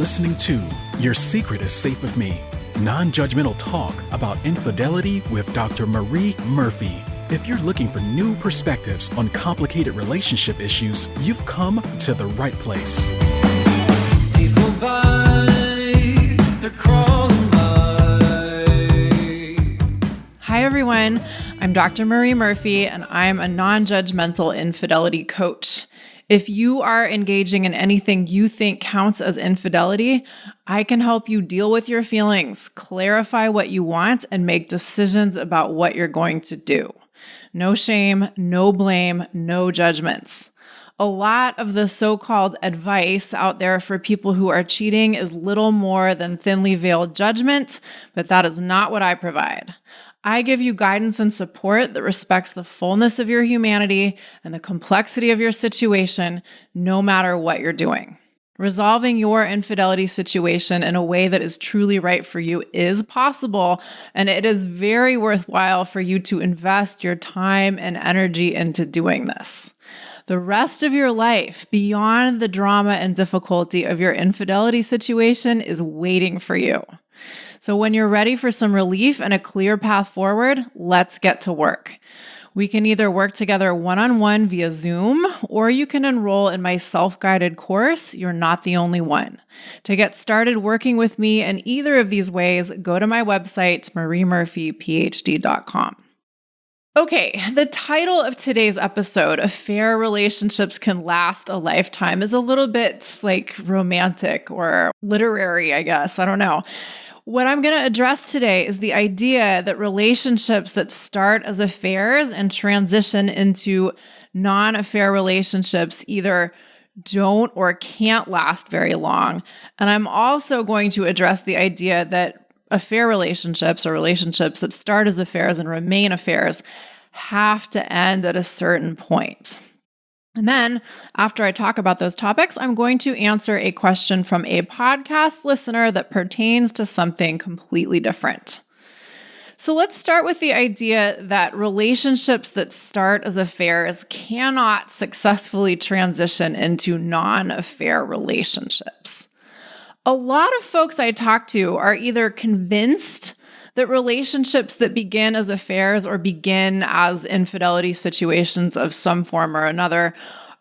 listening to Your Secret is Safe with Me, non-judgmental talk about infidelity with Dr. Marie Murphy. If you're looking for new perspectives on complicated relationship issues, you've come to the right place. Days go by, they're crawling by. Hi, everyone. I'm Dr. Marie Murphy, and I'm a non-judgmental infidelity coach. If you are engaging in anything you think counts as infidelity, I can help you deal with your feelings, clarify what you want, and make decisions about what you're going to do. No shame, no blame, no judgments. A lot of the so-called advice out there for people who are cheating is little more than thinly veiled judgment, but that is not what I provide. I give you guidance and support that respects the fullness of your humanity and the complexity of your situation, no matter what you're doing. Resolving your infidelity situation in a way that is truly right for you is possible, and it is very worthwhile for you to invest your time and energy into doing this. The rest of your life, beyond the drama and difficulty of your infidelity situation, is waiting for you. So when you're ready for some relief and a clear path forward, let's get to work. We can either work together one-on-one via Zoom, or you can enroll in my self-guided course, You're Not the Only One. To get started working with me in either of these ways, go to my website, mariemurphyphd.com. Okay, the title of today's episode, Affair Relationships Can Last a Lifetime, is a little bit like romantic or literary, I guess. I don't know. What I'm going to address today is the idea that relationships that start as affairs and transition into non-affair relationships either don't or can't last very long. And I'm also going to address the idea that affair relationships or relationships that start as affairs and remain affairs have to end at a certain point. And then, after I talk about those topics, I'm going to answer a question from a podcast listener that pertains to something completely different. So let's start with the idea that relationships that start as affairs cannot successfully transition into non-affair relationships. A lot of folks I talk to are either convinced that relationships that begin as affairs or begin as infidelity situations of some form or another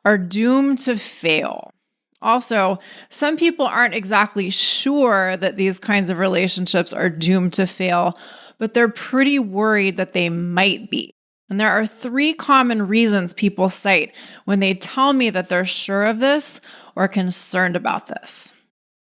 are doomed to fail. Also, some people aren't exactly sure that these kinds of relationships are doomed to fail, but they're pretty worried that they might be. And there are 3 common reasons people cite when they tell me that they're sure of this or concerned about this.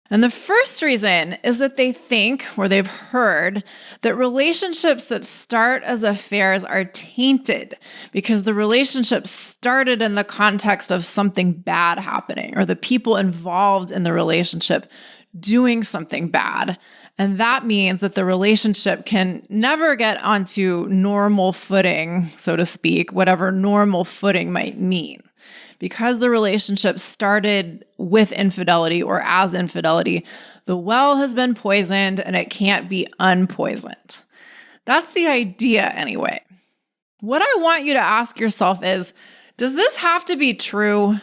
And the first reason is that they think, or they've heard, that relationships that start as affairs are tainted because the relationship started in the context of something bad happening or the people involved in the relationship doing something bad. And that means that the relationship can never get onto normal footing, so to speak, whatever normal footing might mean. Because the relationship started with infidelity or as infidelity, the well has been poisoned and it can't be unpoisoned. That's the idea anyway. What I want you to ask yourself is, does this have to be true?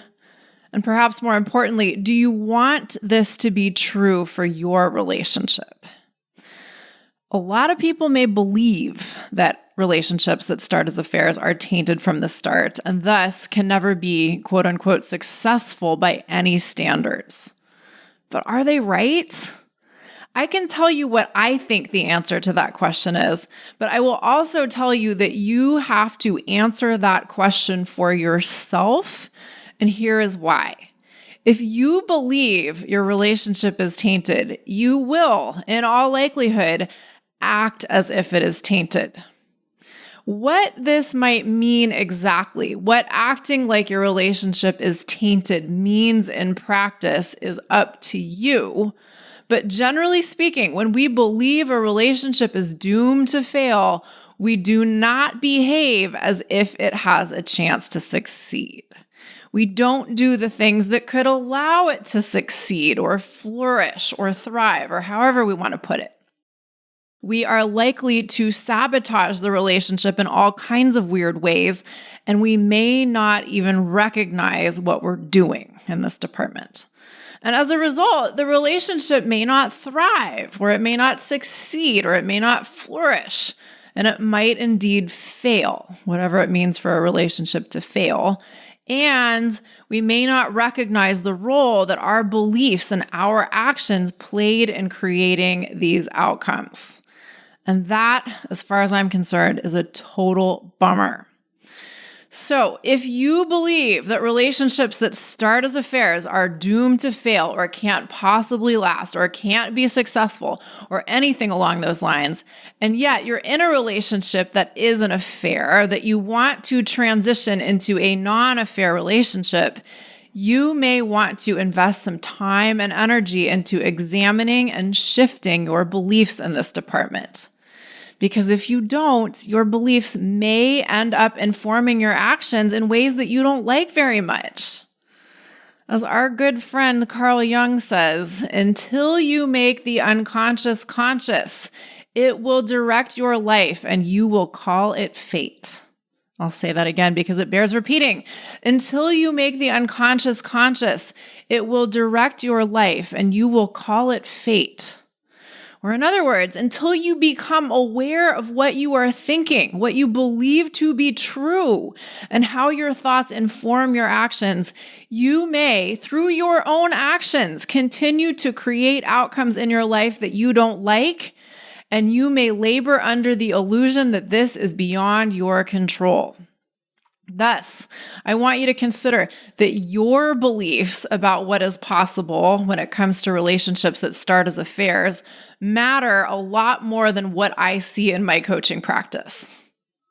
And perhaps more importantly, do you want this to be true for your relationship? A lot of people may believe that relationships that start as affairs are tainted from the start and thus can never be quote unquote successful by any standards. But are they right? I can tell you what I think the answer to that question is, but I will also tell you that you have to answer that question for yourself, and here is why. If you believe your relationship is tainted, you will, in all likelihood, act as if it is tainted. What this might mean exactly, what acting like your relationship is tainted means in practice is up to you. But generally speaking, when we believe a relationship is doomed to fail, we do not behave as if it has a chance to succeed. We don't do the things that could allow it to succeed or flourish or thrive or however we want to put it. We are likely to sabotage the relationship in all kinds of weird ways, and we may not even recognize what we're doing in this department. And as a result, the relationship may not thrive, or it may not succeed, or it may not flourish. And it might indeed fail, whatever it means for a relationship to fail. And we may not recognize the role that our beliefs and our actions played in creating these outcomes. And that, as far as I'm concerned, is a total bummer. So if you believe that relationships that start as affairs are doomed to fail or can't possibly last or can't be successful or anything along those lines, and yet you're in a relationship that is an affair that you want to transition into a non-affair relationship, you may want to invest some time and energy into examining and shifting your beliefs in this department. Because if you don't, your beliefs may end up informing your actions in ways that you don't like very much. As our good friend Carl Jung says, until you make the unconscious conscious, it will direct your life and you will call it fate. I'll say that again because it bears repeating. Until you make the unconscious conscious, it will direct your life and you will call it fate. Or in other words, until you become aware of what you are thinking, what you believe to be true, and how your thoughts inform your actions, you may, through your own actions, continue to create outcomes in your life that you don't like, and you may labor under the illusion that this is beyond your control. Thus, I want you to consider that your beliefs about what is possible when it comes to relationships that start as affairs matter a lot more than what I see in my coaching practice.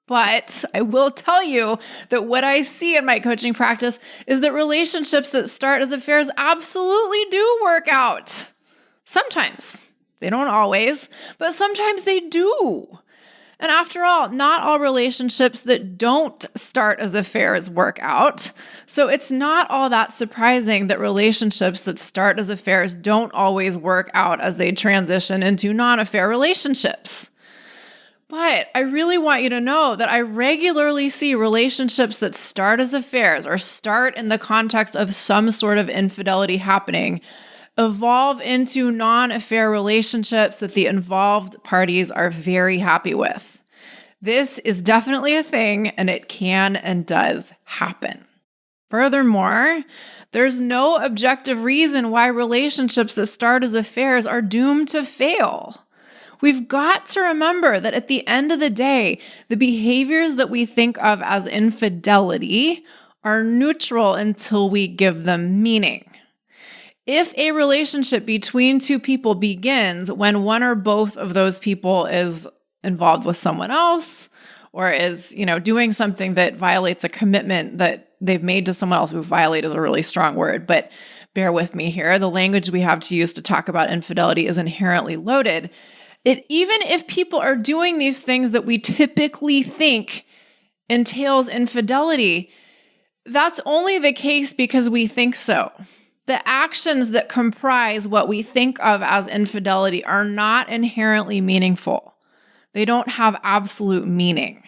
But I will tell you that what I see in my coaching practice is that relationships that start as affairs absolutely do work out. Sometimes. They don't always, but sometimes they do. And after all, not all relationships that don't start as affairs work out. So it's not all that surprising that relationships that start as affairs don't always work out as they transition into non-affair relationships. But I really want you to know that I regularly see relationships that start as affairs or start in the context of some sort of infidelity happening evolve into non-affair relationships that the involved parties are very happy with. This is definitely a thing, and it can and does happen. Furthermore, there's no objective reason why relationships that start as affairs are doomed to fail. We've got to remember that at the end of the day, the behaviors that we think of as infidelity are neutral until we give them meaning. If a relationship between two people begins when one or both of those people is involved with someone else or is, doing something that violates a commitment that they've made to someone else, violate is a really strong word, but bear with me here. The language we have to use to talk about infidelity is inherently loaded. Even if people are doing these things that we typically think entails infidelity, that's only the case because we think so. The actions that comprise what we think of as infidelity are not inherently meaningful. They don't have absolute meaning.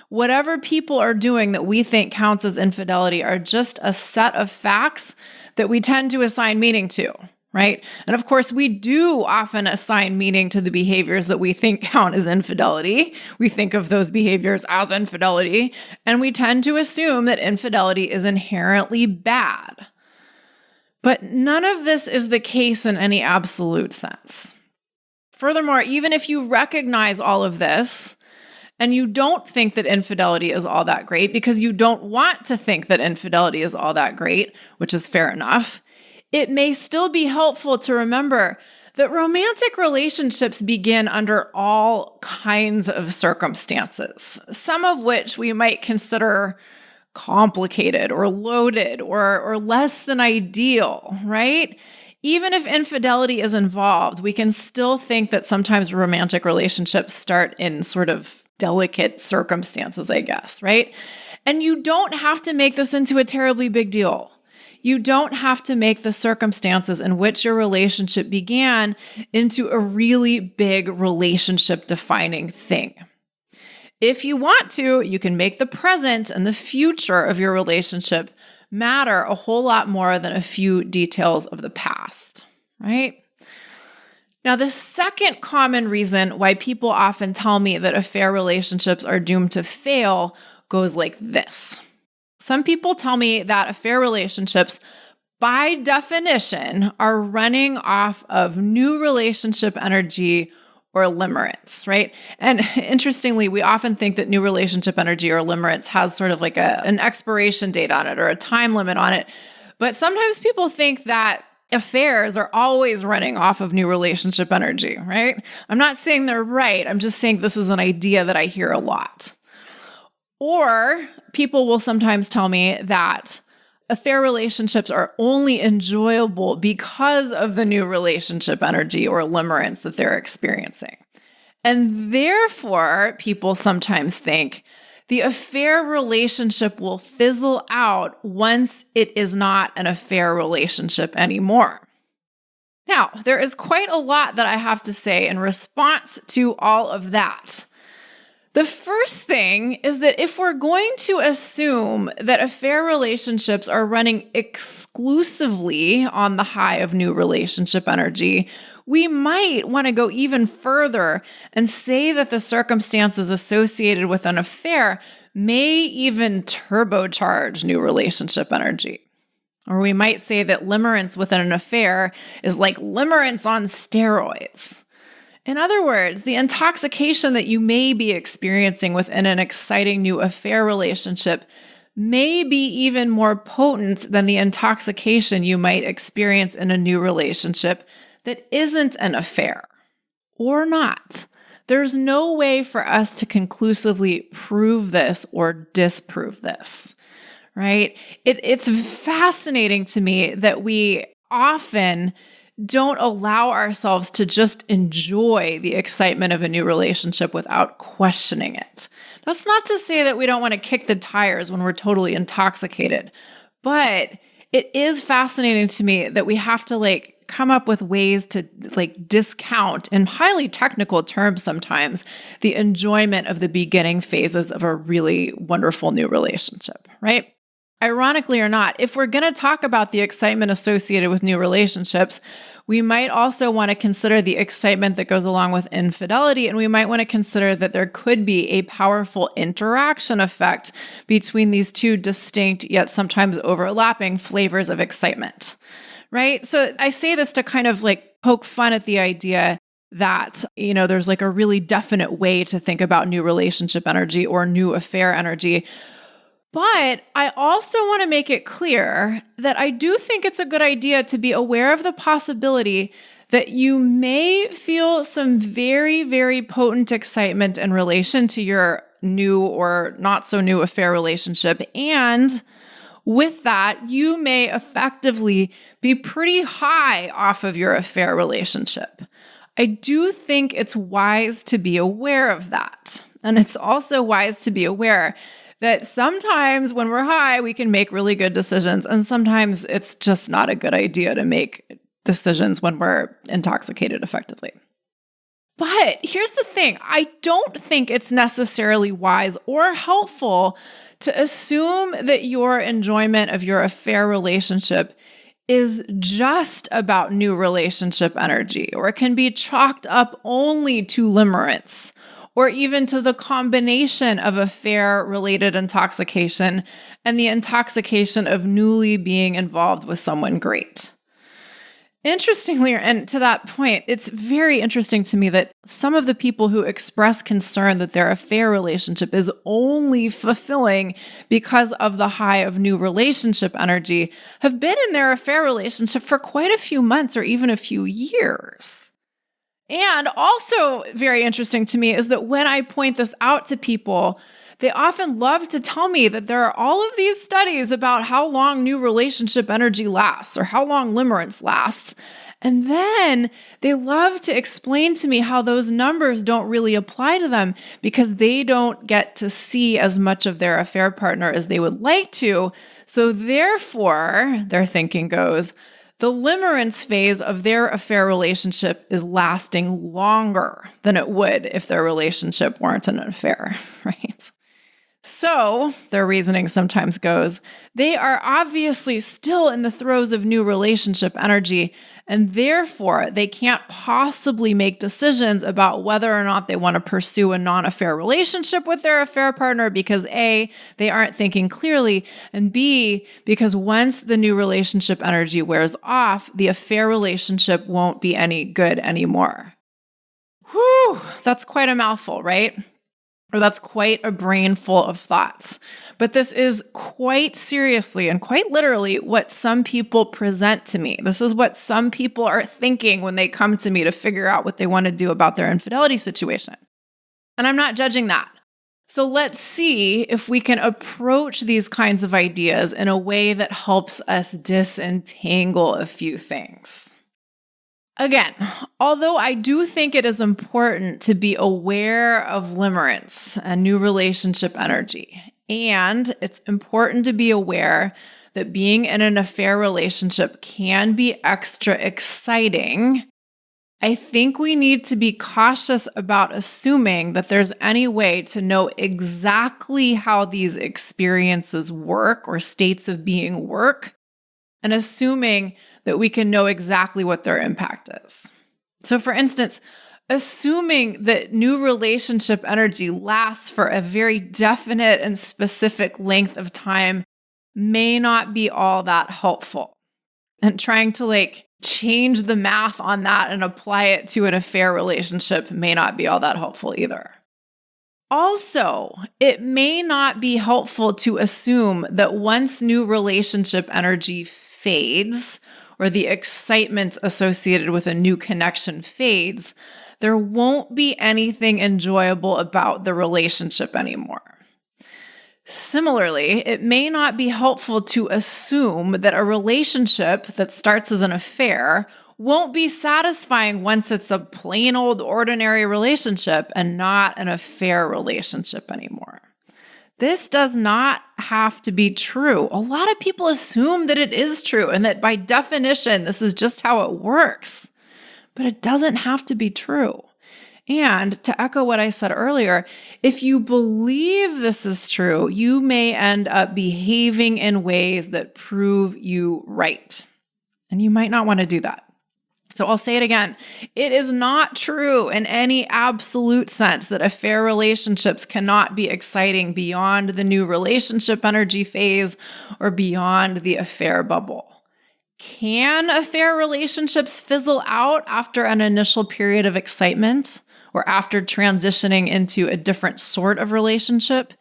Whatever people are doing that we think counts as infidelity are just a set of facts that we tend to assign meaning to, right? And of course, we do often assign meaning to the behaviors that we think count as infidelity. We think of those behaviors as infidelity, and we tend to assume that infidelity is inherently bad. But none of this is the case in any absolute sense. Furthermore, even if you recognize all of this and you don't think that infidelity is all that great because you don't want to think that infidelity is all that great, which is fair enough, it may still be helpful to remember that romantic relationships begin under all kinds of circumstances, some of which we might consider complicated or loaded or less than ideal, right? Even if infidelity is involved, we can still think that sometimes romantic relationships start in sort of delicate circumstances, I guess, right? And you don't have to make this into a terribly big deal. You don't have to make the circumstances in which your relationship began into a really big relationship-defining thing. If you want to, you can make the present and the future of your relationship matter a whole lot more than a few details of the past, right? Now, the second common reason why people often tell me that affair relationships are doomed to fail goes like this. Some people tell me that affair relationships, by definition, are running off of new relationship energy or limerence, right? And interestingly, we often think that new relationship energy or limerence has sort of like an expiration date on it or a time limit on it. But sometimes people think that affairs are always running off of new relationship energy, right? I'm not saying they're right. I'm just saying this is an idea that I hear a lot. Or people will sometimes tell me that affair relationships are only enjoyable because of the new relationship energy or limerence that they're experiencing. And therefore, people sometimes think the affair relationship will fizzle out once it is not an affair relationship anymore. Now, there is quite a lot that I have to say in response to all of that. The first thing is that if we're going to assume that affair relationships are running exclusively on the high of new relationship energy, we might want to go even further and say that the circumstances associated with an affair may even turbocharge new relationship energy. Or we might say that limerence within an affair is like limerence on steroids. In other words, the intoxication that you may be experiencing within an exciting new affair relationship may be even more potent than the intoxication you might experience in a new relationship that isn't an affair or not. There's no way for us to conclusively prove this or disprove this, right? It's fascinating to me that we often don't allow ourselves to just enjoy the excitement of a new relationship without questioning it. That's not to say that we don't want to kick the tires when we're totally intoxicated, but it is fascinating to me that we have to come up with ways to discount in highly technical terms sometimes the enjoyment of the beginning phases of a really wonderful new relationship, right? Ironically or not, if we're going to talk about the excitement associated with new relationships, we might also want to consider the excitement that goes along with infidelity, and we might want to consider that there could be a powerful interaction effect between these two distinct yet sometimes overlapping flavors of excitement, right? So I say this to kind of poke fun at the idea that, there's a really definite way to think about new relationship energy or new affair energy. But I also want to make it clear that I do think it's a good idea to be aware of the possibility that you may feel some very, very potent excitement in relation to your new or not so new affair relationship. And with that, you may effectively be pretty high off of your affair relationship. I do think it's wise to be aware of that. And it's also wise to be aware that sometimes when we're high, we can make really good decisions. And sometimes it's just not a good idea to make decisions when we're intoxicated effectively. But here's the thing. I don't think it's necessarily wise or helpful to assume that your enjoyment of your affair relationship is just about new relationship energy, or it can be chalked up only to limerence, or even to the combination of affair-related intoxication and the intoxication of newly being involved with someone great. Interestingly, and to that point, it's very interesting to me that some of the people who express concern that their affair relationship is only fulfilling because of the high of new relationship energy have been in their affair relationship for quite a few months or even a few years. And also very interesting to me is that when I point this out to people, they often love to tell me that there are all of these studies about how long new relationship energy lasts or how long limerence lasts. And then they love to explain to me how those numbers don't really apply to them because they don't get to see as much of their affair partner as they would like to. So therefore, their thinking goes, the limerence phase of their affair relationship is lasting longer than it would if their relationship weren't an affair, right? So, their reasoning sometimes goes, they are obviously still in the throes of new relationship energy, and therefore they can't possibly make decisions about whether or not they want to pursue a non-affair relationship with their affair partner because A, they aren't thinking clearly, and B, because once the new relationship energy wears off, the affair relationship won't be any good anymore. Whew, that's quite a mouthful, right? Or that's quite a brain full of thoughts. But this is quite seriously and quite literally what some people present to me. This is what some people are thinking when they come to me to figure out what they want to do about their infidelity situation. And I'm not judging that. So let's see if we can approach these kinds of ideas in a way that helps us disentangle a few things. Again, although I do think it is important to be aware of limerence and new relationship energy, and it's important to be aware that being in an affair relationship can be extra exciting, I think we need to be cautious about assuming that there's any way to know exactly how these experiences work or states of being work, and assuming that we can know exactly what their impact is. So for instance, assuming that new relationship energy lasts for a very definite and specific length of time may not be all that helpful. And trying to change the math on that and apply it to an affair relationship may not be all that helpful either. Also, it may not be helpful to assume that once new relationship energy fades, or the excitement associated with a new connection fades, there won't be anything enjoyable about the relationship anymore. Similarly, it may not be helpful to assume that a relationship that starts as an affair won't be satisfying once it's a plain old ordinary relationship and not an affair relationship anymore. This does not have to be true. A lot of people assume that it is true and that by definition, this is just how it works. But it doesn't have to be true. And to echo what I said earlier, if you believe this is true, you may end up behaving in ways that prove you right. And you might not want to do that. So I'll say it again. It is not true in any absolute sense that affair relationships cannot be exciting beyond the new relationship energy phase or beyond the affair bubble. Can affair relationships fizzle out after an initial period of excitement or after transitioning into a different sort of relationship?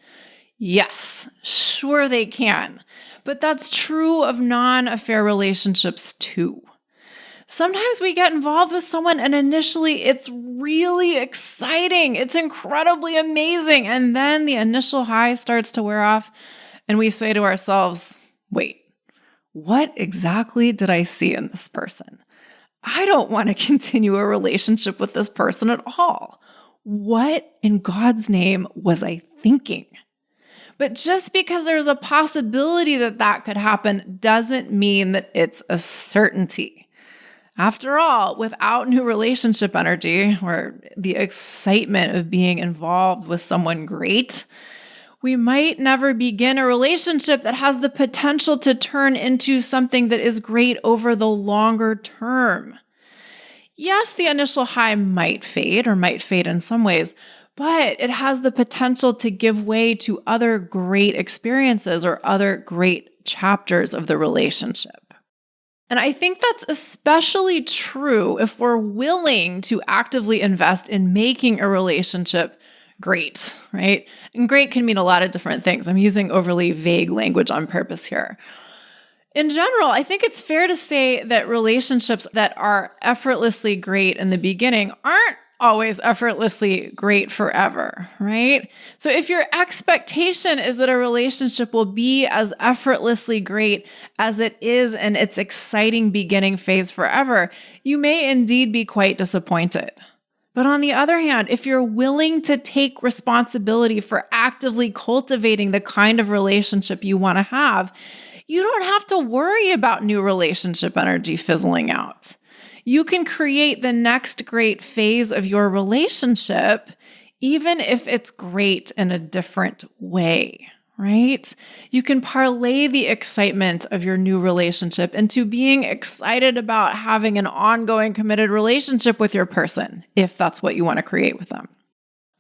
Yes, sure they can. But that's true of non-affair relationships too. Sometimes we get involved with someone and initially it's really exciting. It's incredibly amazing. And then the initial high starts to wear off and we say to ourselves, wait, what exactly did I see in this person? I don't want to continue a relationship with this person at all. What in God's name was I thinking? But just because there's a possibility that that could happen doesn't mean that it's a certainty. After all, without new relationship energy or the excitement of being involved with someone great, we might never begin a relationship that has the potential to turn into something that is great over the longer term. Yes, the initial high might fade in some ways, but it has the potential to give way to other great experiences or other great chapters of the relationship. And I think that's especially true if we're willing to actively invest in making a relationship great, right? And great can mean a lot of different things. I'm using overly vague language on purpose here. In general, I think it's fair to say that relationships that are effortlessly great in the beginning aren't always effortlessly great forever, right? So if your expectation is that a relationship will be as effortlessly great as it is in its exciting beginning phase forever, you may indeed be quite disappointed. But on the other hand, if you're willing to take responsibility for actively cultivating the kind of relationship you want to have, you don't have to worry about new relationship energy fizzling out. You can create the next great phase of your relationship even if it's great in a different way, right? You can parlay the excitement of your new relationship into being excited about having an ongoing committed relationship with your person, if that's what you want to create with them.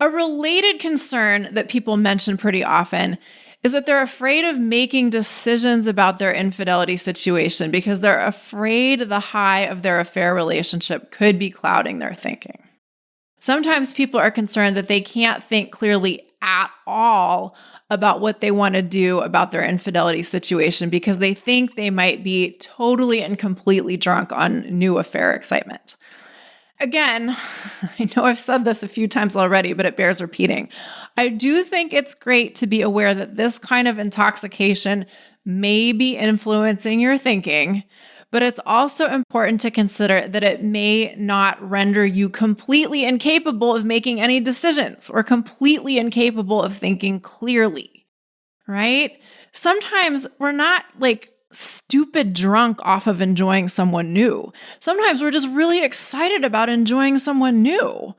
A related concern that people mention pretty often is that they're afraid of making decisions about their infidelity situation because they're afraid the high of their affair relationship could be clouding their thinking. Sometimes people are concerned that they can't think clearly at all about what they want to do about their infidelity situation because they think they might be totally and completely drunk on new affair excitement. Again, I know I've said this a few times already, but it bears repeating. I do think it's great to be aware that this kind of intoxication may be influencing your thinking, but it's also important to consider that it may not render you completely incapable of making any decisions or completely incapable of thinking clearly, right? Sometimes we're not stupid drunk off of enjoying someone new. Sometimes we're just really excited about enjoying someone new.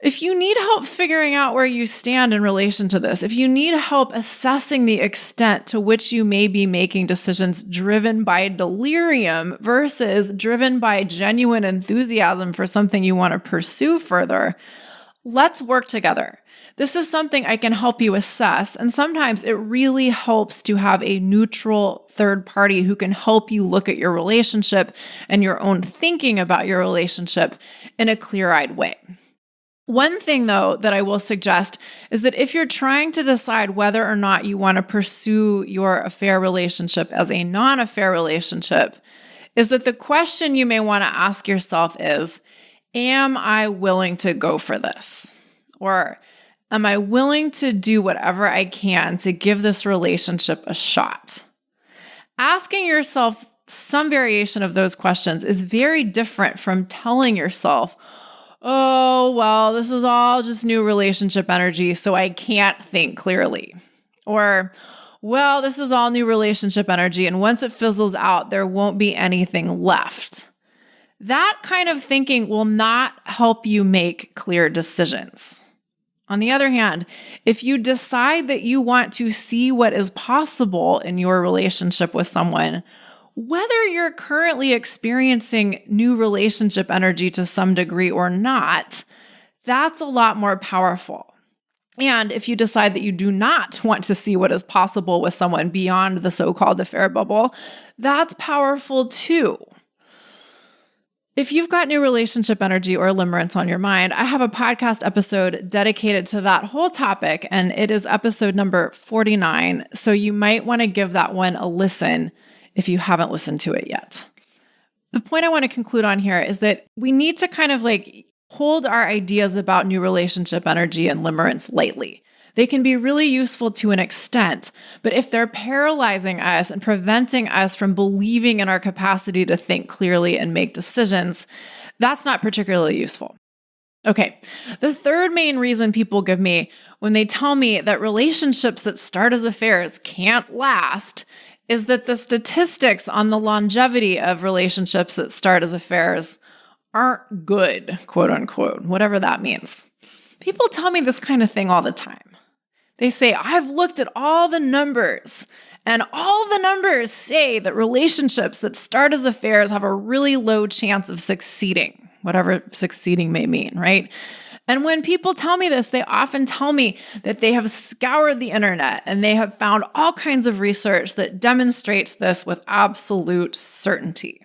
If you need help figuring out where you stand in relation to this, if you need help assessing the extent to which you may be making decisions driven by delirium versus driven by genuine enthusiasm for something you want to pursue further, let's work together. This is something I can help you assess, and sometimes it really helps to have a neutral third party who can help you look at your relationship and your own thinking about your relationship in a clear-eyed way. One thing, though, that I will suggest is that if you're trying to decide whether or not you want to pursue your affair relationship as a non-affair relationship, is that the question you may want to ask yourself is, am I willing to go for this? Or am I willing to do whatever I can to give this relationship a shot? Asking yourself some variation of those questions is very different from telling yourself, oh, well, this is all just new relationship energy, so I can't think clearly. Or, well, this is all new relationship energy, and once it fizzles out, there won't be anything left. That kind of thinking will not help you make clear decisions. On the other hand, if you decide that you want to see what is possible in your relationship with someone, whether you're currently experiencing new relationship energy to some degree or not, that's a lot more powerful. And if you decide that you do not want to see what is possible with someone beyond the so-called affair bubble, that's powerful too. If you've got new relationship energy or limerence on your mind, I have a podcast episode dedicated to that whole topic, and it is episode number 49. So you might want to give that one a listen if you haven't listened to it yet. The point I want to conclude on here is that we need to kind of hold our ideas about new relationship energy and limerence lightly. They can be really useful to an extent, but if they're paralyzing us and preventing us from believing in our capacity to think clearly and make decisions, that's not particularly useful. Okay, the third main reason people give me when they tell me that relationships that start as affairs can't last is that the statistics on the longevity of relationships that start as affairs aren't good, quote unquote, whatever that means. People tell me this kind of thing all the time. They say, I've looked at all the numbers, and all the numbers say that relationships that start as affairs have a really low chance of succeeding, whatever succeeding may mean, right? And when people tell me this, they often tell me that they have scoured the internet and they have found all kinds of research that demonstrates this with absolute certainty.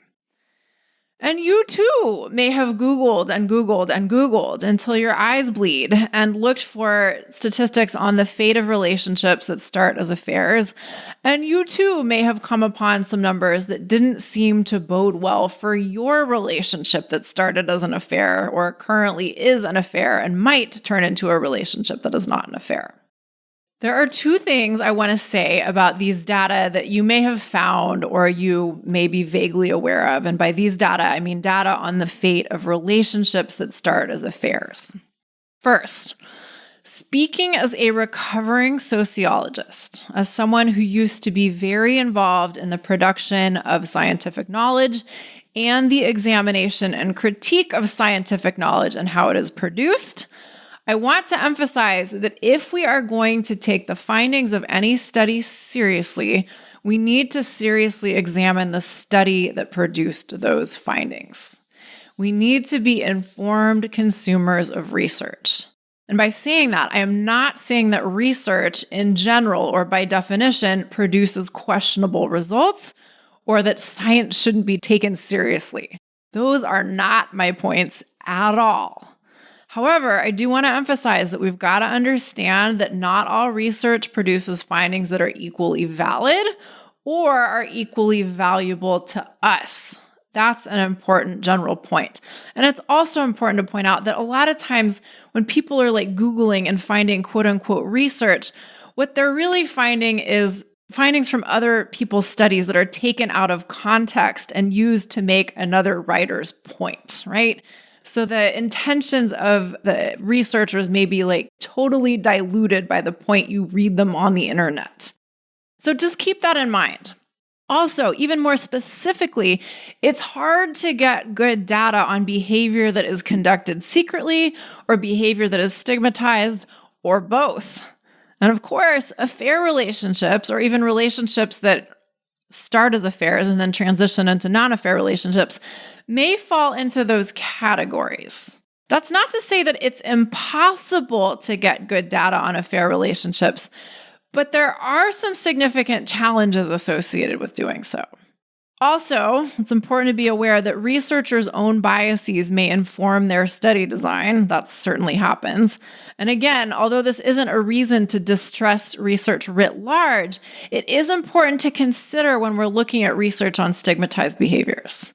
And you too may have Googled and Googled and Googled until your eyes bleed and looked for statistics on the fate of relationships that start as affairs. And you too may have come upon some numbers that didn't seem to bode well for your relationship that started as an affair or currently is an affair and might turn into a relationship that is not an affair. There are two things I want to say about these data that you may have found or you may be vaguely aware of. And by these data, I mean data on the fate of relationships that start as affairs. First, speaking as a recovering sociologist, as someone who used to be very involved in the production of scientific knowledge and the examination and critique of scientific knowledge and how it is produced, I want to emphasize that if we are going to take the findings of any study seriously, we need to seriously examine the study that produced those findings. We need to be informed consumers of research. And by saying that, I am not saying that research in general or by definition produces questionable results or that science shouldn't be taken seriously. Those are not my points at all. However, I do want to emphasize that we've got to understand that not all research produces findings that are equally valid or are equally valuable to us. That's an important general point. And it's also important to point out that a lot of times when people are like Googling and finding quote unquote research, what they're really finding is findings from other people's studies that are taken out of context and used to make another writer's point, right? So the intentions of the researchers may be like totally diluted by the point you read them on the internet. So just keep that in mind. Also, even more specifically, it's hard to get good data on behavior that is conducted secretly or behavior that is stigmatized or both. And of course, affair relationships or even relationships that start as affairs and then transition into non-affair relationships may fall into those categories. That's not to say that it's impossible to get good data on affair relationships, but there are some significant challenges associated with doing so. Also, it's important to be aware that researchers' own biases may inform their study design. That certainly happens. And again, although this isn't a reason to distrust research writ large, it is important to consider when we're looking at research on stigmatized behaviors.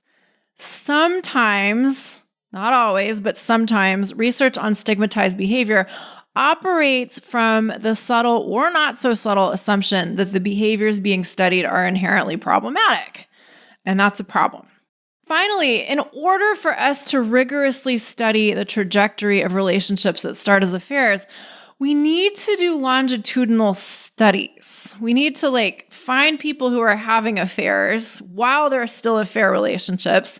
Sometimes, not always, but sometimes, research on stigmatized behavior operates from the subtle or not so subtle assumption that the behaviors being studied are inherently problematic. And that's a problem. Finally, in order for us to rigorously study the trajectory of relationships that start as affairs, we need to do longitudinal studies. We need to find people who are having affairs while they're still affair relationships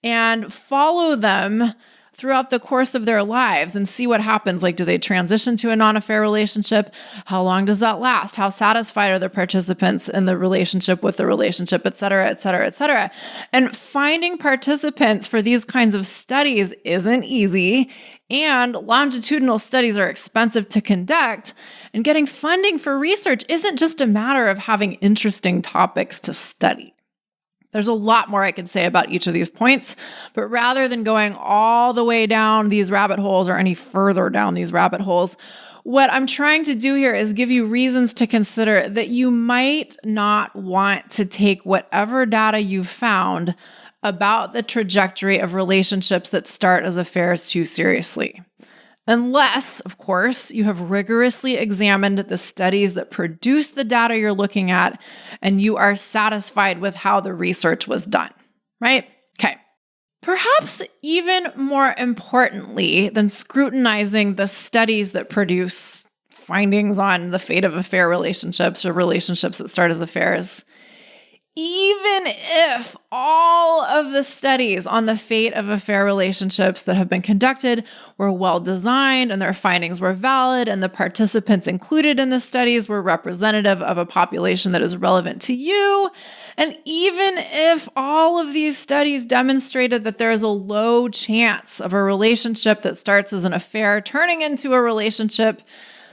and follow them throughout the course of their lives and see what happens. Do they transition to a non-affair relationship? How long does that last? How satisfied are the participants in the relationship with the relationship, et cetera, et cetera, et cetera. And finding participants for these kinds of studies isn't easy, and longitudinal studies are expensive to conduct, and getting funding for research isn't just a matter of having interesting topics to study. There's a lot more I could say about each of these points, but rather than going all the way down these rabbit holes or any further down these rabbit holes, what I'm trying to do here is give you reasons to consider that you might not want to take whatever data you've found about the trajectory of relationships that start as affairs too seriously. Unless, of course, you have rigorously examined the studies that produce the data you're looking at and you are satisfied with how the research was done, right? Okay. Perhaps even more importantly than scrutinizing the studies that produce findings on the fate of affair relationships or relationships that start as affairs, even if all of the studies on the fate of affair relationships that have been conducted were well designed and their findings were valid and the participants included in the studies were representative of a population that is relevant to you, and even if all of these studies demonstrated that there is a low chance of a relationship that starts as an affair turning into a relationship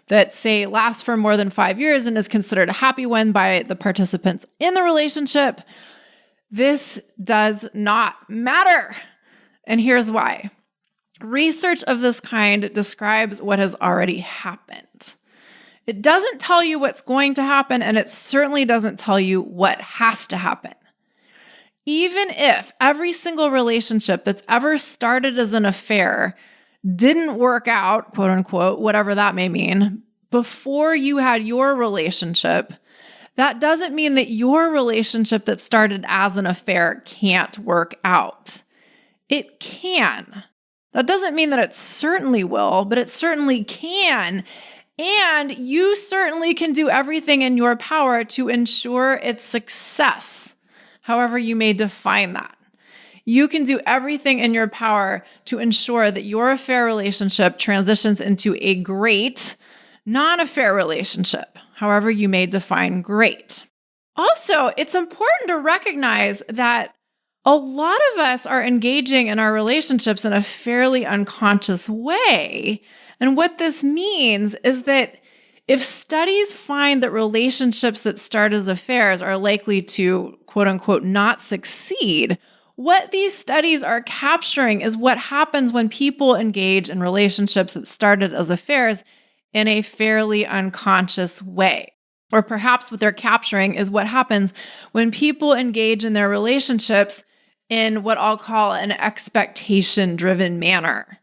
that, say, lasts for more than 5 years and is considered a happy one by the participants in the relationship, this does not matter. And here's why. Research of this kind describes what has already happened. It doesn't tell you what's going to happen, and it certainly doesn't tell you what has to happen. Even if every single relationship that's ever started as an affair didn't work out, quote unquote, whatever that may mean, before you had your relationship, that doesn't mean that your relationship that started as an affair can't work out. It can. That doesn't mean that it certainly will, but it certainly can. And you certainly can do everything in your power to ensure its success, however you may define that. You can do everything in your power to ensure that your affair relationship transitions into a great non-affair relationship, however you may define great. Also, it's important to recognize that a lot of us are engaging in our relationships in a fairly unconscious way. And what this means is that if studies find that relationships that start as affairs are likely to, quote unquote, not succeed, what these studies are capturing is what happens when people engage in relationships that started as affairs in a fairly unconscious way. Or perhaps what they're capturing is what happens when people engage in their relationships in what I'll call an expectation-driven manner.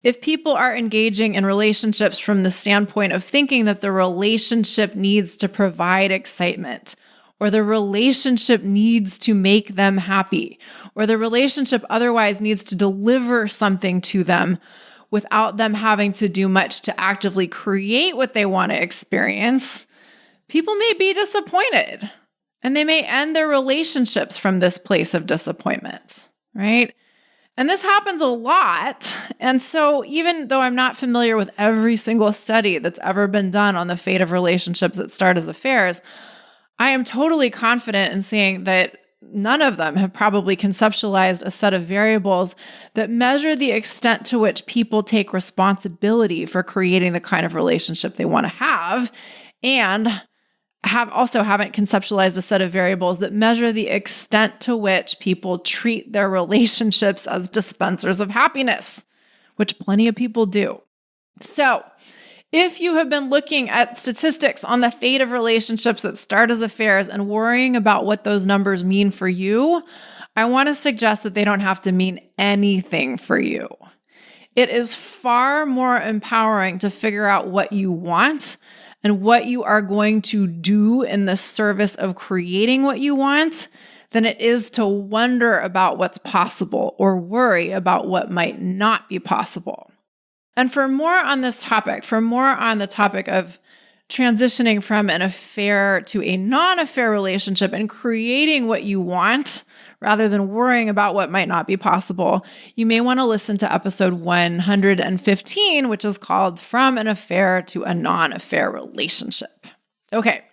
If people are engaging in relationships from the standpoint of thinking that the relationship needs to provide excitement, or the relationship needs to make them happy, or the relationship otherwise needs to deliver something to them without them having to do much to actively create what they want to experience, people may be disappointed, and they may end their relationships from this place of disappointment, right? And this happens a lot. And so even though I'm not familiar with every single study that's ever been done on the fate of relationships that start as affairs, I am totally confident in saying that none of them have probably conceptualized a set of variables that measure the extent to which people take responsibility for creating the kind of relationship they want to have, and haven't conceptualized a set of variables that measure the extent to which people treat their relationships as dispensers of happiness, which plenty of people do. So, if you have been looking at statistics on the fate of relationships that start as affairs and worrying about what those numbers mean for you, I want to suggest that they don't have to mean anything for you. It is far more empowering to figure out what you want and what you are going to do in the service of creating what you want than it is to wonder about what's possible or worry about what might not be possible. And for more on this topic, for more on the topic of transitioning from an affair to a non-affair relationship and creating what you want rather than worrying about what might not be possible, you may want to listen to episode 115, which is called From an Affair to a Non-Affair Relationship. Okay,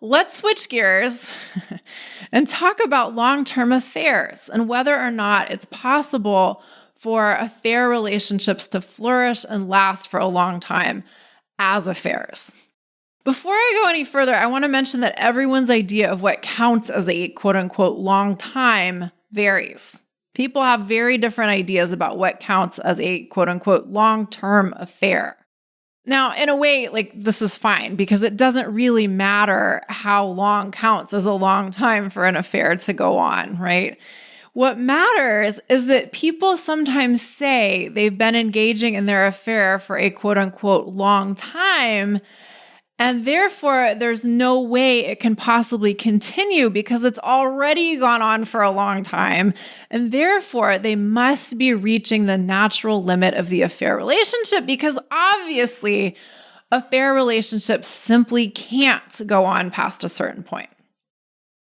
let's switch gears and talk about long-term affairs and whether or not it's possible for affair relationships to flourish and last for a long time as affairs. Before I go any further, I want to mention that everyone's idea of what counts as a quote-unquote long time varies. People have very different ideas about what counts as a quote-unquote long-term affair. Now, in a way, this is fine because it doesn't really matter how long counts as a long time for an affair to go on, right? What matters is that people sometimes say they've been engaging in their affair for a quote-unquote long time, and therefore, there's no way it can possibly continue because it's already gone on for a long time. And therefore, they must be reaching the natural limit of the affair relationship because obviously, affair relationships simply can't go on past a certain point.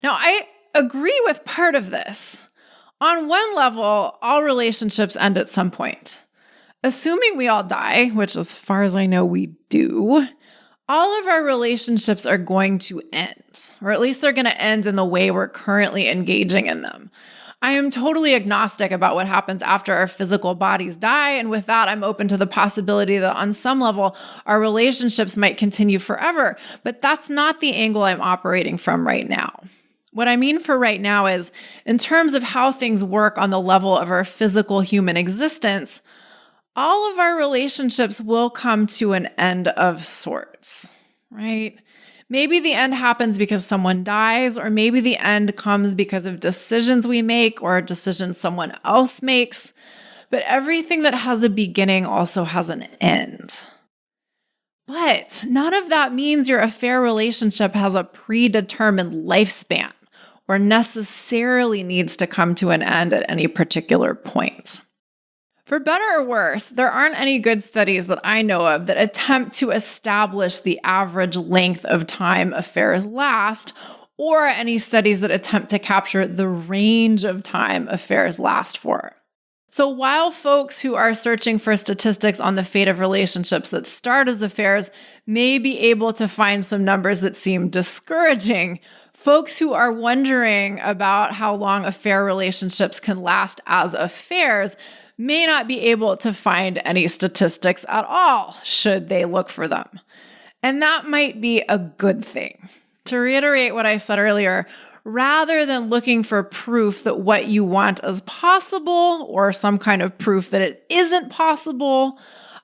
Now, I agree with part of this. On one level, all relationships end at some point. Assuming we all die, which as far as I know we do, all of our relationships are going to end, or at least they're going to end in the way we're currently engaging in them. I am totally agnostic about what happens after our physical bodies die, and with that, I'm open to the possibility that on some level, our relationships might continue forever, but that's not the angle I'm operating from right now. What I mean for right now is, in terms of how things work on the level of our physical human existence, all of our relationships will come to an end of sorts, right? Maybe the end happens because someone dies, or maybe the end comes because of decisions we make or decisions someone else makes. But everything that has a beginning also has an end. But none of that means your affair relationship has a predetermined lifespan or necessarily needs to come to an end at any particular point. For better or worse, there aren't any good studies that I know of that attempt to establish the average length of time affairs last or any studies that attempt to capture the range of time affairs last for. So while folks who are searching for statistics on the fate of relationships that start as affairs may be able to find some numbers that seem discouraging, folks who are wondering about how long affair relationships can last as affairs may not be able to find any statistics at all, should they look for them. And that might be a good thing. To reiterate what I said earlier, rather than looking for proof that what you want is possible or some kind of proof that it isn't possible,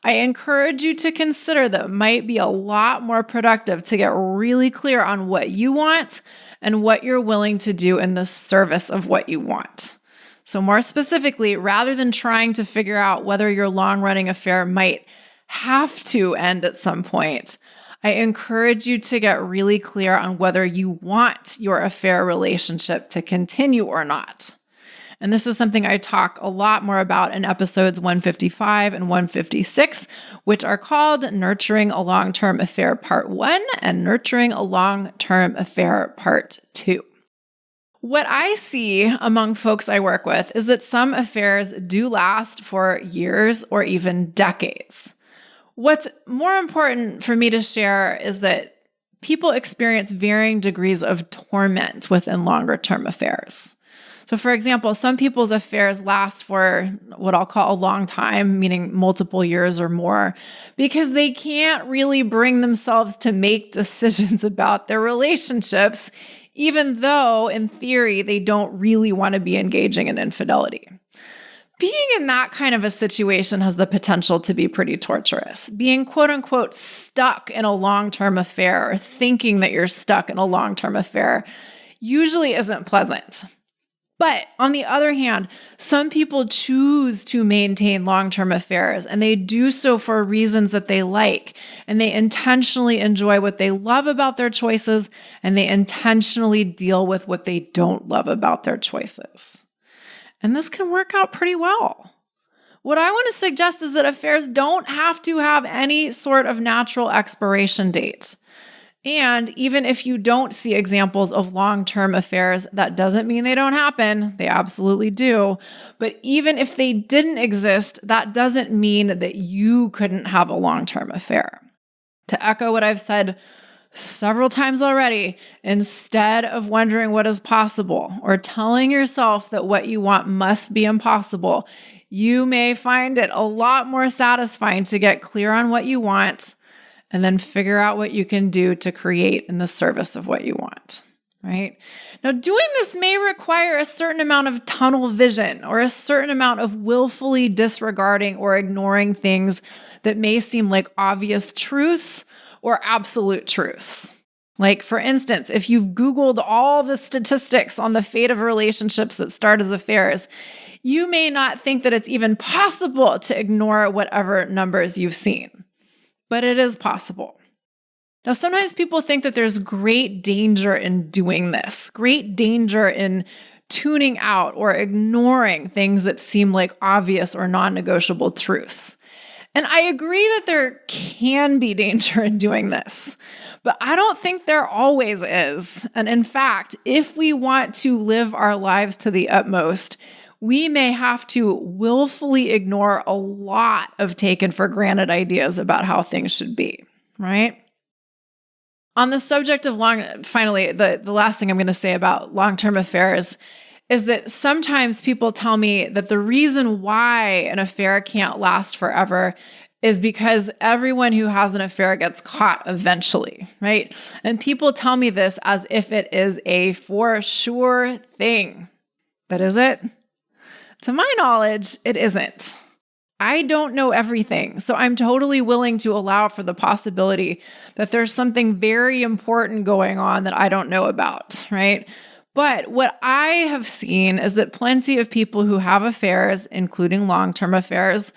I encourage you to consider that it might be a lot more productive to get really clear on what you want and what you're willing to do in the service of what you want. So more specifically, rather than trying to figure out whether your long-running affair might have to end at some point, I encourage you to get really clear on whether you want your affair relationship to continue or not. And this is something I talk a lot more about in episodes 155 and 156, which are called Nurturing a Long-Term Affair Part 1 and Nurturing a Long-Term Affair Part 2. What I see among folks I work with is that some affairs do last for years or even decades. What's more important for me to share is that people experience varying degrees of torment within longer-term affairs. So for example, some people's affairs last for what I'll call a long time, meaning multiple years or more, because they can't really bring themselves to make decisions about their relationships, even though in theory they don't really want to be engaging in infidelity. Being in that kind of a situation has the potential to be pretty torturous. Being quote unquote stuck in a long-term affair or thinking that you're stuck in a long-term affair usually isn't pleasant. But on the other hand, some people choose to maintain long-term affairs and they do so for reasons that they like, and they intentionally enjoy what they love about their choices, and they intentionally deal with what they don't love about their choices. And this can work out pretty well. What I want to suggest is that affairs don't have to have any sort of natural expiration date. And even if you don't see examples of long-term affairs, that doesn't mean they don't happen. They absolutely do. But even if they didn't exist, that doesn't mean that you couldn't have a long-term affair. To echo what I've said several times already, instead of wondering what is possible or telling yourself that what you want must be impossible, you may find it a lot more satisfying to get clear on what you want and then figure out what you can do to create in the service of what you want, right? Now, doing this may require a certain amount of tunnel vision or a certain amount of willfully disregarding or ignoring things that may seem like obvious truths or absolute truths. Like, for instance, if you've Googled all the statistics on the fate of relationships that start as affairs, you may not think that it's even possible to ignore whatever numbers you've seen. But it is possible. Now, sometimes people think that there's great danger in doing this, great danger in tuning out or ignoring things that seem like obvious or non-negotiable truths. And I agree that there can be danger in doing this, but I don't think there always is. And in fact, if we want to live our lives to the utmost, we may have to willfully ignore a lot of taken for granted ideas about how things should be, right? On the subject of finally, the last thing I'm going to say about long-term affairs is that sometimes people tell me that the reason why an affair can't last forever is because everyone who has an affair gets caught eventually, right? And people tell me this as if it is a for sure thing. But is it? To my knowledge, it isn't. I don't know everything, so I'm totally willing to allow for the possibility that there's something very important going on that I don't know about, right? But what I have seen is that plenty of people who have affairs, including long-term affairs,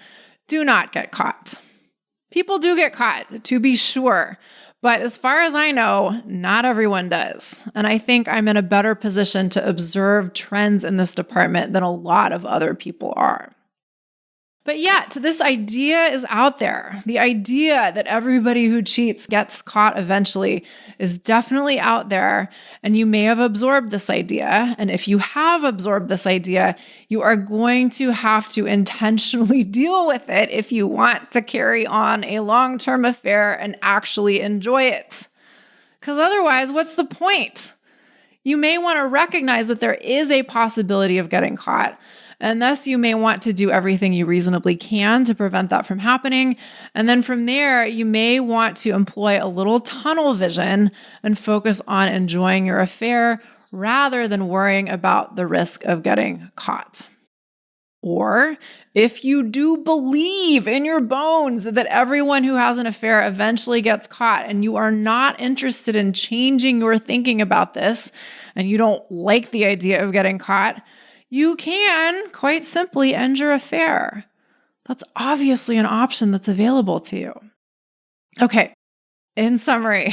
do not get caught. People do get caught, to be sure. But as far as I know, not everyone does. And I think I'm in a better position to observe trends in this department than a lot of other people are. But yet, this idea is out there. The idea that everybody who cheats gets caught eventually is definitely out there. And you may have absorbed this idea. And if you have absorbed this idea, you are going to have to intentionally deal with it if you want to carry on a long-term affair and actually enjoy it. Because otherwise, what's the point? You may want to recognize that there is a possibility of getting caught. And thus, you may want to do everything you reasonably can to prevent that from happening. And then from there, you may want to employ a little tunnel vision and focus on enjoying your affair rather than worrying about the risk of getting caught. Or if you do believe in your bones that everyone who has an affair eventually gets caught and you are not interested in changing your thinking about this and you don't like the idea of getting caught, you can quite simply end your affair. That's obviously an option that's available to you. Okay, in summary,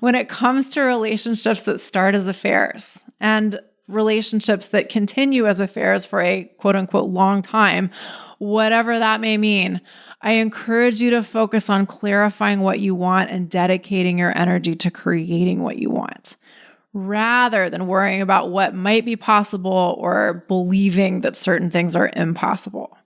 when it comes to relationships that start as affairs and relationships that continue as affairs for a quote unquote long time, whatever that may mean, I encourage you to focus on clarifying what you want and dedicating your energy to creating what you want, rather than worrying about what might be possible or believing that certain things are impossible.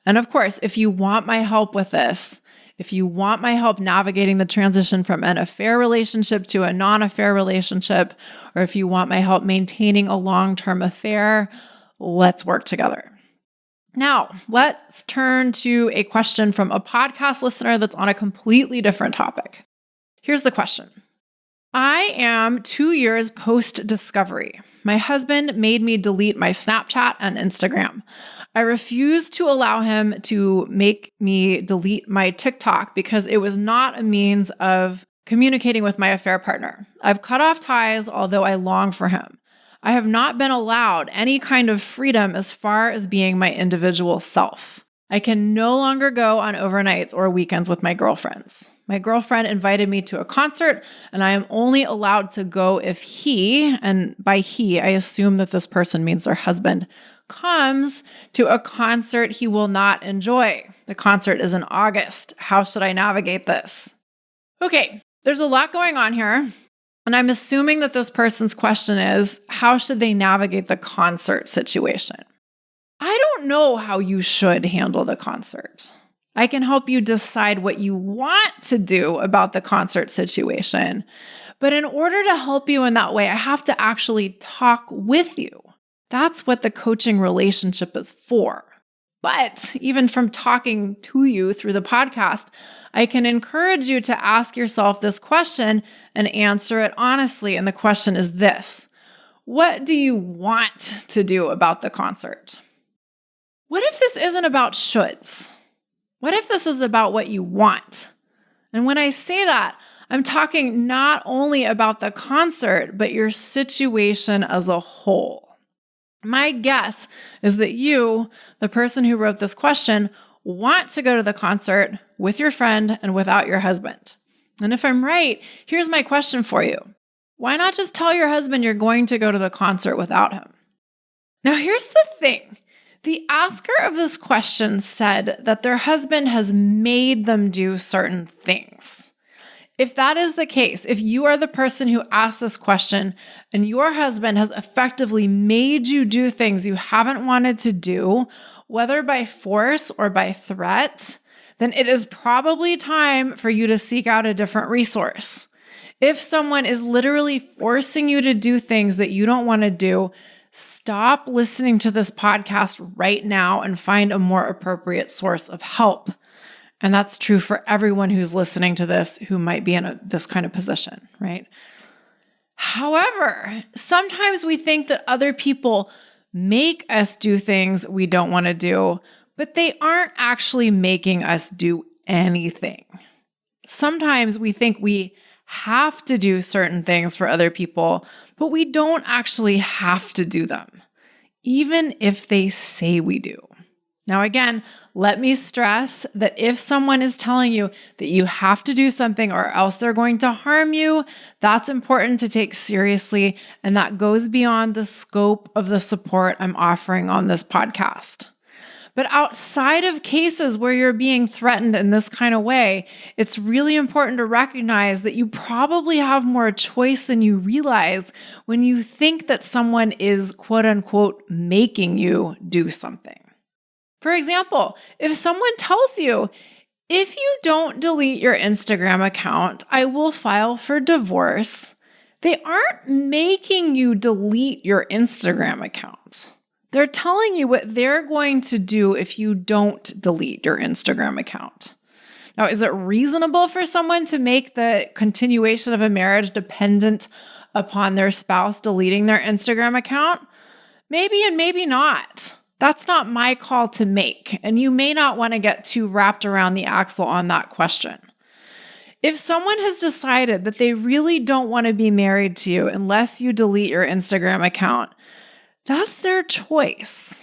And of course, if you want my help with this, if you want my help navigating the transition from an affair relationship to a non-affair relationship, or if you want my help maintaining a long-term affair, let's work together. Now, let's turn to a question from a podcast listener that's on a completely different topic. Here's the question. I am 2 years post-discovery. My husband made me delete my Snapchat and Instagram. I refused to allow him to make me delete my TikTok because it was not a means of communicating with my affair partner. I've cut off ties, although I long for him. I have not been allowed any kind of freedom as far as being my individual self. I can no longer go on overnights or weekends with my girlfriends. My girlfriend invited me to a concert, and I am only allowed to go if he, and by he, I assume that this person means their husband, comes to a concert he will not enjoy. The concert is in August. How should I navigate this? Okay, there's a lot going on here, and I'm assuming that this person's question is, how should they navigate the concert situation? I don't know how you should handle the concert. I can help you decide what you want to do about the concert situation. But in order to help you in that way, I have to actually talk with you. That's what the coaching relationship is for. But even from talking to you through the podcast, I can encourage you to ask yourself this question and answer it honestly. And the question is this: what do you want to do about the concert? What if this isn't about shoulds? What if this is about what you want? And when I say that, I'm talking not only about the concert, but your situation as a whole. My guess is that you, the person who wrote this question, want to go to the concert with your friend and without your husband. And if I'm right, here's my question for you. Why not just tell your husband you're going to go to the concert without him? Now, here's the thing. The asker of this question said that their husband has made them do certain things. If that is the case, if you are the person who asked this question and your husband has effectively made you do things you haven't wanted to do, whether by force or by threat, then it is probably time for you to seek out a different resource. If someone is literally forcing you to do things that you don't want to do, stop listening to this podcast right now and find a more appropriate source of help. And that's true for everyone who's listening to this who might be in this kind of position, right? However, sometimes we think that other people make us do things we don't want to do, but they aren't actually making us do anything. Sometimes we think we have to do certain things for other people, but we don't actually have to do them, even if they say we do. Now, again, let me stress that if someone is telling you that you have to do something or else they're going to harm you, that's important to take seriously, and that goes beyond the scope of the support I'm offering on this podcast. But outside of cases where you're being threatened in this kind of way, it's really important to recognize that you probably have more choice than you realize when you think that someone is quote unquote making you do something. For example, if someone tells you, if you don't delete your Instagram account, I will file for divorce, they aren't making you delete your Instagram account. They're telling you what they're going to do if you don't delete your Instagram account. Now, is it reasonable for someone to make the continuation of a marriage dependent upon their spouse deleting their Instagram account? Maybe and maybe not. That's not my call to make, and you may not want to get too wrapped around the axle on that question. If someone has decided that they really don't want to be married to you unless you delete your Instagram account, that's their choice.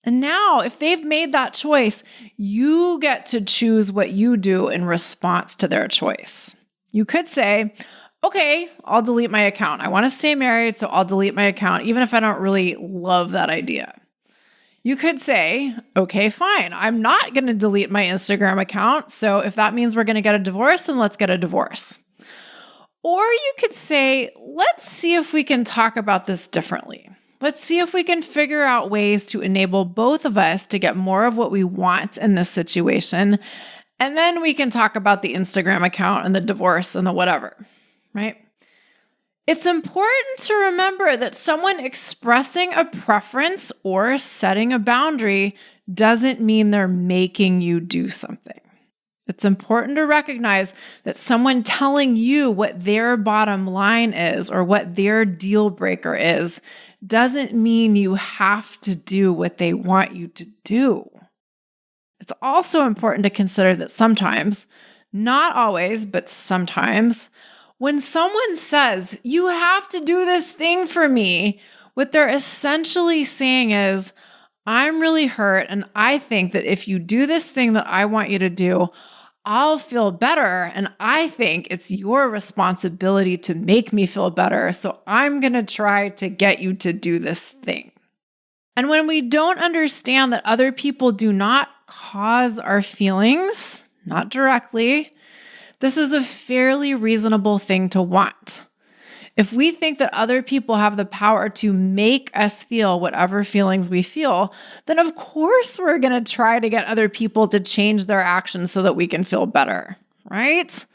And now, if they've made that choice, you get to choose what you do in response to their choice. You could say, okay, I'll delete my account. I want to stay married, so I'll delete my account, even if I don't really love that idea. You could say, okay, fine. I'm not going to delete my Instagram account. So if that means we're going to get a divorce, then let's get a divorce. Or you could say, let's see if we can talk about this differently. Let's see if we can figure out ways to enable both of us to get more of what we want in this situation. And then we can talk about the Instagram account and the divorce and the whatever, right? It's important to remember that someone expressing a preference or setting a boundary doesn't mean they're making you do something. It's important to recognize that someone telling you what their bottom line is or what their deal breaker is doesn't mean you have to do what they want you to do. It's also important to consider that sometimes, not always, but sometimes, when someone says, you have to do this thing for me, what they're essentially saying is, I'm really hurt, and I think that if you do this thing that I want you to do, I'll feel better, and I think it's your responsibility to make me feel better, so I'm going to try to get you to do this thing. And when we don't understand that other people do not cause our feelings, not directly, this is a fairly reasonable thing to want. If we think that other people have the power to make us feel whatever feelings we feel, then of course we're going to try to get other people to change their actions so that we can feel better, right?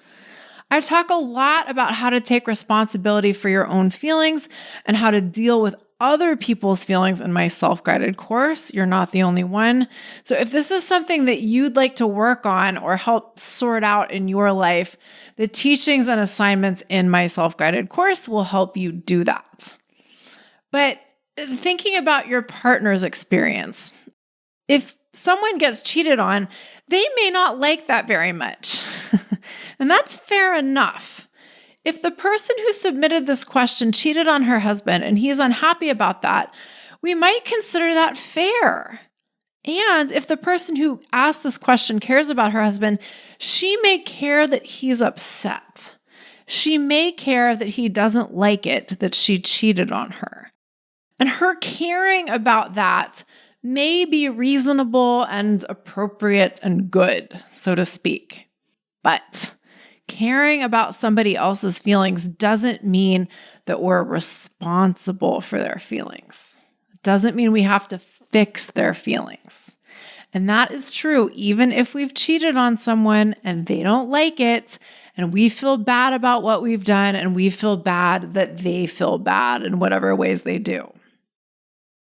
I talk a lot about how to take responsibility for your own feelings and how to deal with other people's feelings in my self-guided course. You're not the only one. So if this is something that you'd like to work on or help sort out in your life, the teachings and assignments in my self-guided course will help you do that. But thinking about your partner's experience, if someone gets cheated on, they may not like that very much. And that's fair enough. If the person who submitted this question cheated on her husband and he's unhappy about that, we might consider that fair. And if the person who asked this question cares about her husband, she may care that he's upset. She may care that he doesn't like it that she cheated on her. And her caring about that may be reasonable and appropriate and good, so to speak. But caring about somebody else's feelings doesn't mean that we're responsible for their feelings. It doesn't mean we have to fix their feelings. And that is true even if we've cheated on someone and they don't like it, and we feel bad about what we've done, and we feel bad that they feel bad in whatever ways they do.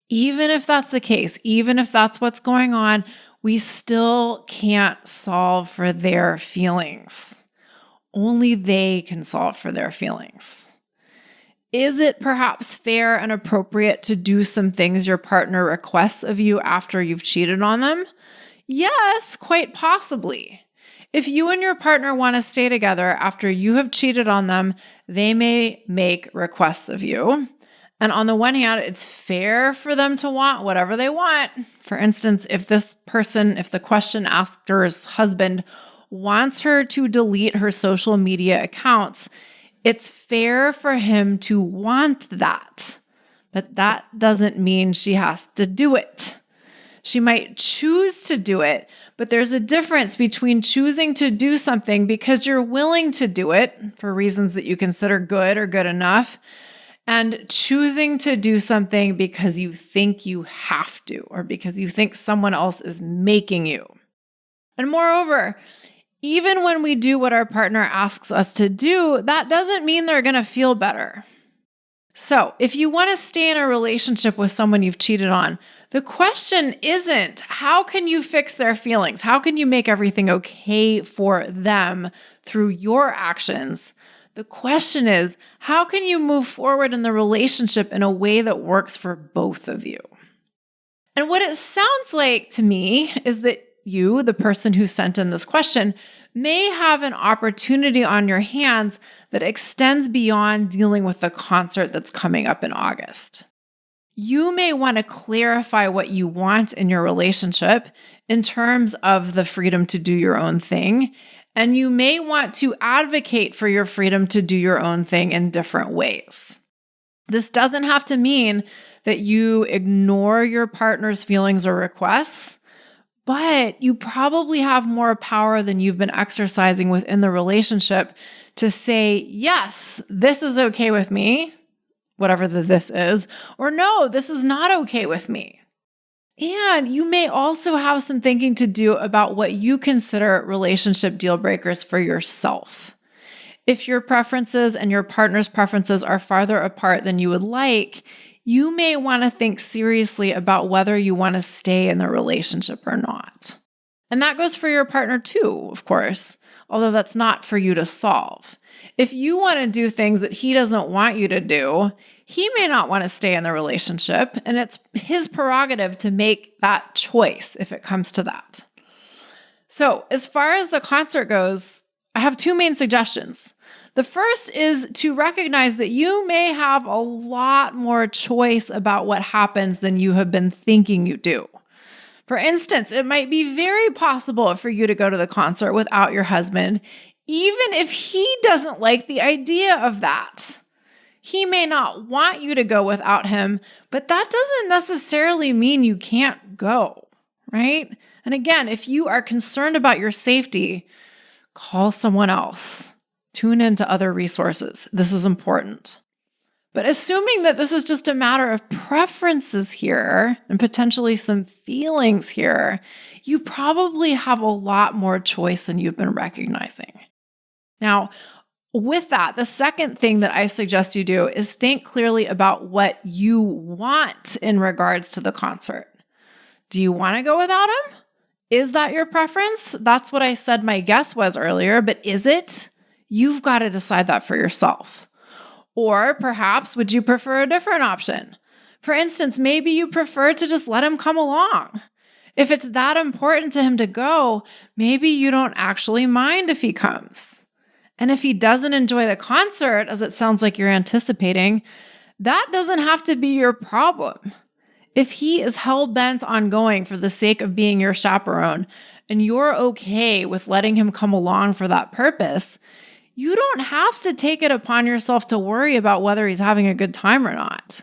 Even if that's the case, even if that's what's going on, we still can't solve for their feelings. Only they can solve for their feelings. Is it perhaps fair and appropriate to do some things your partner requests of you after you've cheated on them? Yes, quite possibly. If you and your partner want to stay together after you have cheated on them, they may make requests of you. And on the one hand, it's fair for them to want whatever they want. For instance, if the question asker's husband wants her to delete her social media accounts, it's fair for him to want that. But that doesn't mean she has to do it. She might choose to do it, but there's a difference between choosing to do something because you're willing to do it for reasons that you consider good or good enough, and choosing to do something because you think you have to or because you think someone else is making you. And moreover, even when we do what our partner asks us to do, that doesn't mean they're going to feel better. So, if you want to stay in a relationship with someone you've cheated on, the question isn't, how can you fix their feelings? How can you make everything okay for them through your actions? The question is, how can you move forward in the relationship in a way that works for both of you? And what it sounds like to me is that you, the person who sent in this question, may have an opportunity on your hands that extends beyond dealing with the concert that's coming up in August. You may want to clarify what you want in your relationship in terms of the freedom to do your own thing, and you may want to advocate for your freedom to do your own thing in different ways. This doesn't have to mean that you ignore your partner's feelings or requests, but you probably have more power than you've been exercising within the relationship to say, yes, this is okay with me, whatever the this is, or no, this is not okay with me. And you may also have some thinking to do about what you consider relationship deal breakers for yourself. If your preferences and your partner's preferences are farther apart than you would like, you may want to think seriously about whether you want to stay in the relationship or not. And that goes for your partner too, of course, although that's not for you to solve. If you want to do things that he doesn't want you to do, he may not want to stay in the relationship, and it's his prerogative to make that choice if it comes to that. So, as far as the concert goes, I have two main suggestions. The first is to recognize that you may have a lot more choice about what happens than you have been thinking you do. For instance, it might be very possible for you to go to the concert without your husband, even if he doesn't like the idea of that. He may not want you to go without him, but that doesn't necessarily mean you can't go, right? And again, if you are concerned about your safety, call someone else. Tune into other resources. This is important. But assuming that this is just a matter of preferences here and potentially some feelings here, you probably have a lot more choice than you've been recognizing. Now, with that, the second thing that I suggest you do is think clearly about what you want in regards to the concert. Do you want to go without him? Is that your preference? That's what I said my guess was earlier, but is it? You've got to decide that for yourself. Or perhaps would you prefer a different option? For instance, maybe you prefer to just let him come along. If it's that important to him to go, maybe you don't actually mind if he comes. And if he doesn't enjoy the concert, as it sounds like you're anticipating, that doesn't have to be your problem. If he is hell-bent on going for the sake of being your chaperone, and you're okay with letting him come along for that purpose, you don't have to take it upon yourself to worry about whether he's having a good time or not.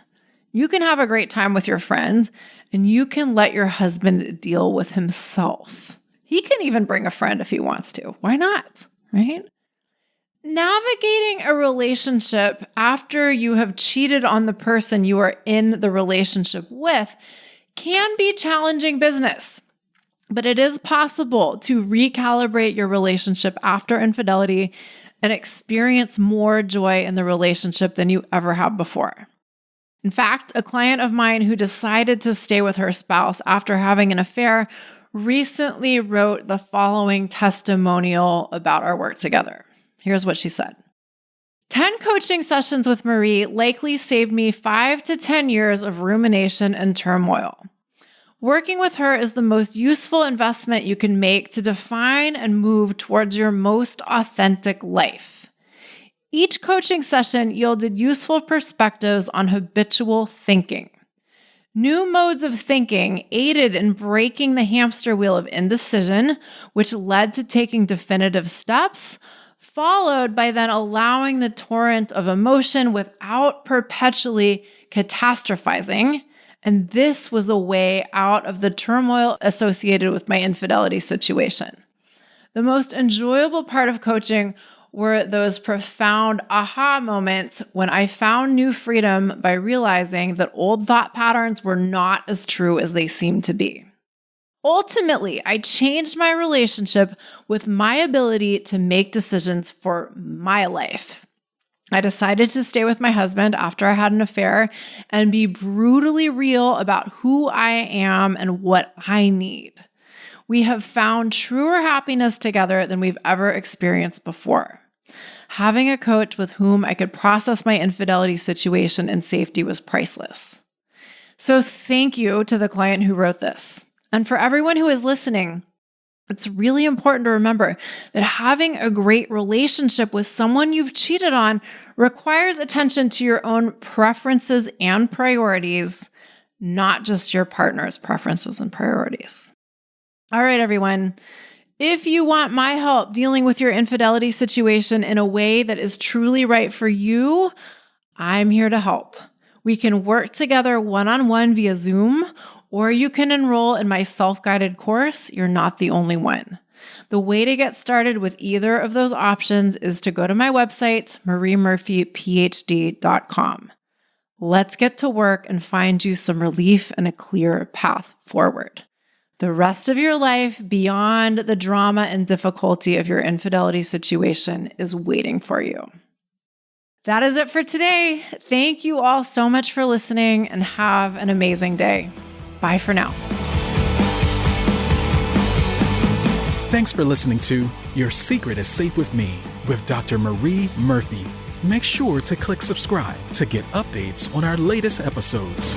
You can have a great time with your friend, and you can let your husband deal with himself. He can even bring a friend if he wants to. Why not? Right? Navigating a relationship after you have cheated on the person you are in the relationship with can be challenging business. But it is possible to recalibrate your relationship after infidelity and experience more joy in the relationship than you ever have before. In fact, a client of mine who decided to stay with her spouse after having an affair recently wrote the following testimonial about our work together. Here's what she said. 10 coaching sessions with Marie likely saved me 5 to 10 years of rumination and turmoil. Working with her is the most useful investment you can make to define and move towards your most authentic life. Each coaching session yielded useful perspectives on habitual thinking. New modes of thinking aided in breaking the hamster wheel of indecision, which led to taking definitive steps, followed by then allowing the torrent of emotion without perpetually catastrophizing, And this was the way out of the turmoil associated with my infidelity situation. The most enjoyable part of coaching were those profound aha moments when I found new freedom by realizing that old thought patterns were not as true as they seemed to be. Ultimately, I changed my relationship with my ability to make decisions for my life. I decided to stay with my husband after I had an affair and be brutally real about who I am and what I need. We have found truer happiness together than we've ever experienced before. Having a coach with whom I could process my infidelity situation in safety was priceless. So thank you to the client who wrote this. And for everyone who is listening, it's really important to remember that having a great relationship with someone you've cheated on requires attention to your own preferences and priorities, not just your partner's preferences and priorities. All right, everyone. If you want my help dealing with your infidelity situation in a way that is truly right for you, I'm here to help. We can work together one-on-one via Zoom, or you can enroll in my self-guided course, You're Not the Only One. The way to get started with either of those options is to go to my website, mariemurphyphd.com. Let's get to work and find you some relief and a clear path forward. The rest of your life beyond the drama and difficulty of your infidelity situation is waiting for you. That is it for today. Thank you all so much for listening and have an amazing day. Bye for now. Thanks for listening to Your Secret is Safe with Me with Dr. Marie Murphy. Make sure to click subscribe to get updates on our latest episodes.